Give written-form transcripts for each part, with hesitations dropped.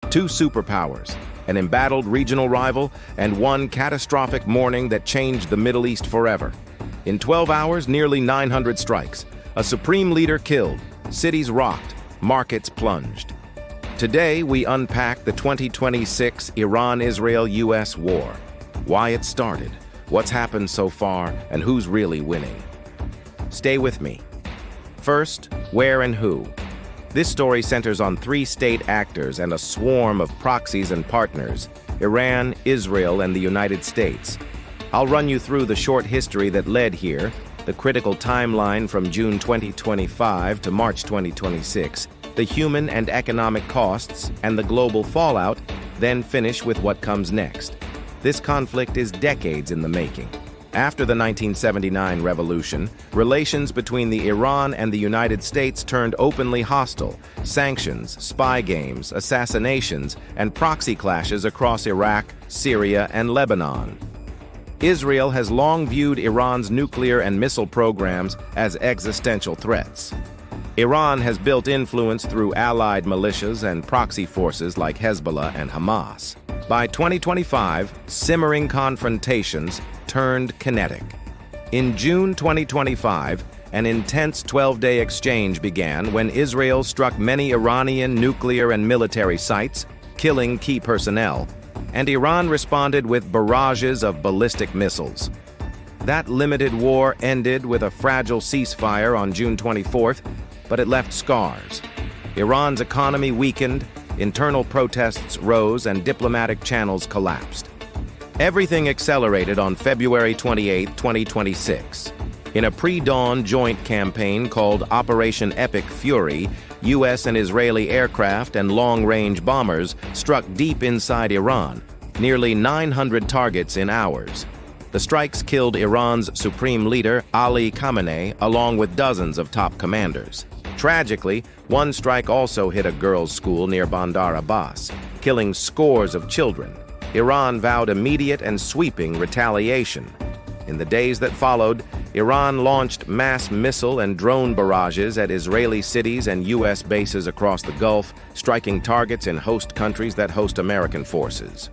two superpowers, an embattled regional rival, and one catastrophic morning that changed the Middle East forever. In 12 hours, nearly 900 strikes, a supreme leader killed, cities rocked, markets plunged. Today, we unpack the 2026 Iran-Israel-US war, why it started, what's happened so far, and who's really winning. Stay with me. First, where and who. This story centers on three state actors and a swarm of proxies and partners: Iran, Israel, and the United States. I'll run you through the short history that led here, the critical timeline from June 2025 to March 2026, the human and economic costs, and the global fallout, then finish with what comes next. This conflict is decades in the making. After the 1979 revolution, relations between the Iran and the United States turned openly hostile. Sanctions, spy games, assassinations, and proxy clashes across Iraq, Syria, and Lebanon. Israel has long viewed Iran's nuclear and missile programs as existential threats. Iran has built influence through allied militias and proxy forces like Hezbollah and Hamas. By 2025, simmering confrontations turned kinetic. In June 2025, an intense 12-day exchange began when Israel struck many Iranian nuclear and military sites, killing key personnel, and Iran responded with barrages of ballistic missiles. That limited war ended with a fragile ceasefire on June 24th, but it left scars. Iran's economy weakened, internal protests rose, and diplomatic channels collapsed. Everything accelerated on February 28, 2026. In a pre-dawn joint campaign called Operation Epic Fury, U.S. and Israeli aircraft and long-range bombers struck deep inside Iran, nearly 900 targets in hours. The strikes killed Iran's supreme leader, Ali Khamenei, along with dozens of top commanders. Tragically, one strike also hit a girls' school near Bandar Abbas, killing scores of children. Iran vowed immediate and sweeping retaliation. In the days that followed, Iran launched mass missile and drone barrages at Israeli cities and U.S. bases across the Gulf, striking targets in host countries that host American forces.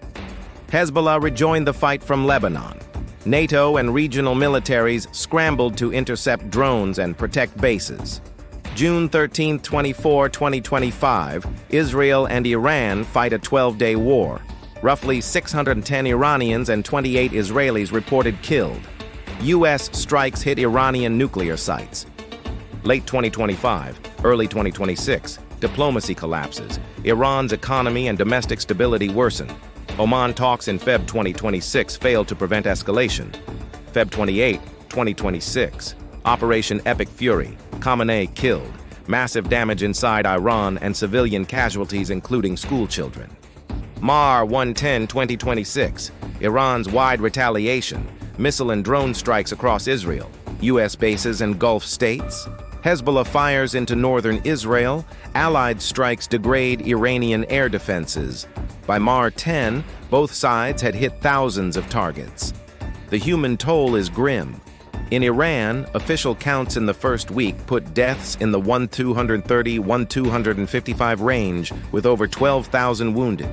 Hezbollah rejoined the fight from Lebanon. NATO and regional militaries scrambled to intercept drones and protect bases. June 13, 2025, Israel and Iran fight a 12-day war. Roughly 610 Iranians and 28 Israelis reported killed. U.S. strikes hit Iranian nuclear sites. Late 2025, early 2026, diplomacy collapses. Iran's economy and domestic stability worsen. Oman talks in Feb 2026 failed to prevent escalation. Feb 28, 2026, Operation Epic Fury, Khamenei killed. Massive damage inside Iran and civilian casualties including school children. Mar 110, 2026, Iran's wide retaliation, missile and drone strikes across Israel, U.S. bases and Gulf states. Hezbollah fires into northern Israel, Allied strikes degrade Iranian air defenses. By Mar 10, both sides had hit thousands of targets. The human toll is grim. In Iran, official counts in the first week put deaths in the 1,230–1,255 range, with over 12,000 wounded.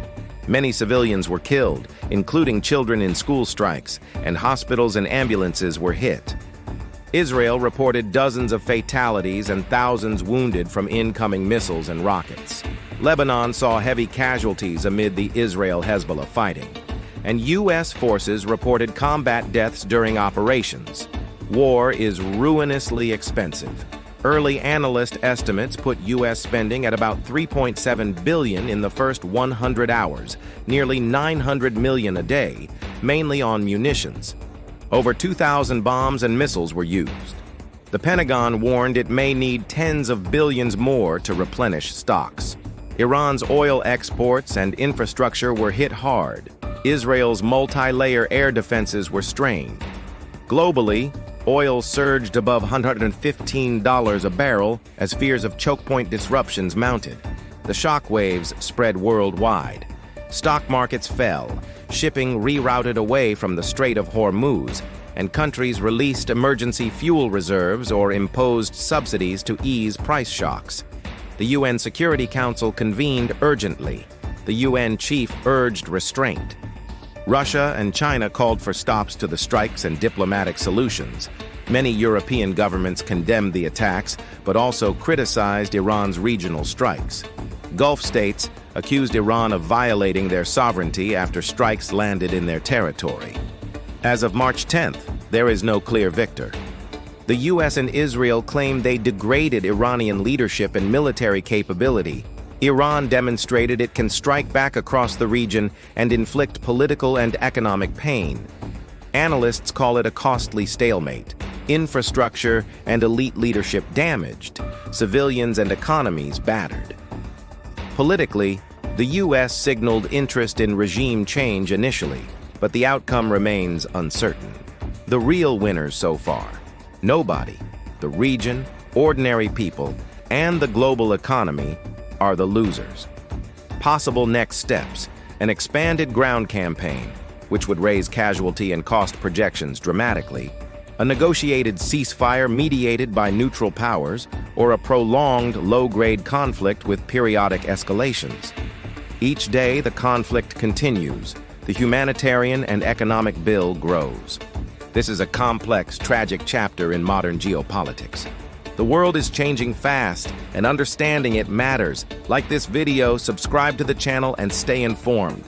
Many civilians were killed, including children in school strikes, and hospitals and ambulances were hit. Israel reported dozens of fatalities and thousands wounded from incoming missiles and rockets. Lebanon saw heavy casualties amid the Israel-Hezbollah fighting. And U.S. forces reported combat deaths during operations. War is ruinously expensive. Early analyst estimates put U.S. spending at about $3.7 billion in the first 100 hours, nearly $900 million a day, mainly on munitions. Over 2,000 bombs and missiles were used. The Pentagon warned it may need tens of billions more to replenish stocks. Iran's oil exports and infrastructure were hit hard. Israel's multi-layer air defenses were strained. Globally, oil surged above $115 a barrel as fears of choke point disruptions mounted. The shockwaves spread worldwide. Stock markets fell, shipping rerouted away from the Strait of Hormuz, and countries released emergency fuel reserves or imposed subsidies to ease price shocks. The UN Security Council convened urgently. the UN chief urged restraint. Russia and China called for stops to the strikes and diplomatic solutions. Many European governments condemned the attacks, but also criticized Iran's regional strikes. Gulf states accused Iran of violating their sovereignty after strikes landed in their territory. As of March 10th, there is no clear victor. The US and Israel claim they degraded Iranian leadership and military capability. Iran demonstrated it can strike back across the region and inflict political and economic pain. Analysts call it a costly stalemate. Infrastructure and elite leadership damaged, civilians and economies battered. Politically, the US signaled interest in regime change initially, but the outcome remains uncertain. The real winners so far: nobody, the region, ordinary people, and the global economy are the losers. Possible next steps: an expanded ground campaign, which would raise casualty and cost projections dramatically, a negotiated ceasefire mediated by neutral powers, or a prolonged low-grade conflict with periodic escalations. Each day, the conflict continues. The humanitarian and economic bill grows. This is a complex, tragic chapter in modern geopolitics. The world is changing fast, and understanding it matters. Like this video, subscribe to the channel, and stay informed.